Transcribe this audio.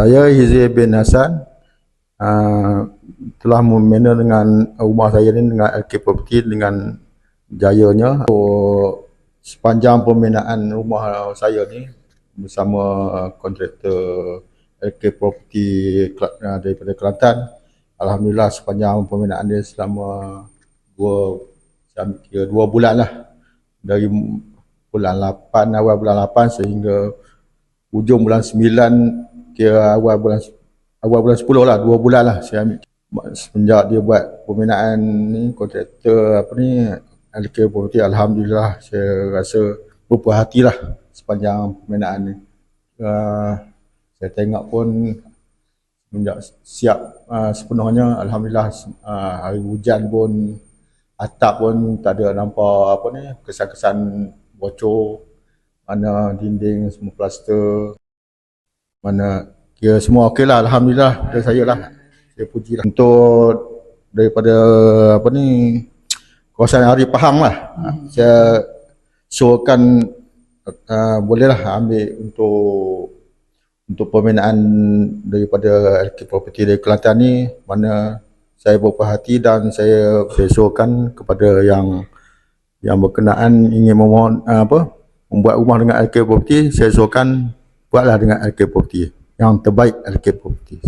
Saya Hizri bin Hassan telah membina dengan rumah saya ni dengan LK Property dengan jayanya. Sepanjang pembinaan rumah saya ni bersama kontraktor LK Property daripada Kelantan, alhamdulillah sepanjang pembinaan dia selama 2 bulan lah, dari bulan 8, awal bulan 8 sehingga hujung bulan 9, kira awal bulan 10 lah, 2 bulan lah saya ambil. Semenjak dia buat pembinaan ni, kontraktor LK Property, alhamdulillah saya rasa berpuas hati lah sepanjang pembinaan ni. Saya tengok pun semenjak siap sepenuhnya, alhamdulillah. Hari hujan pun atap pun tak ada nampak kesan-kesan bocor, mana dinding semua plaster, mana kira semua okey lah, alhamdulillah. Dari saya lah, saya puji lah. Untuk daripada kawasan Arif Pahang lah, saya syorkan bolehlah ambil untuk pembinaan daripada LK Property dari Kelantan ni, mana saya berpuas hati dan saya syorkan kepada yang berkenaan ingin memohon membuat rumah dengan LK Property, saya syorkan buatlah dengan LK Property, yang terbaik LK Property.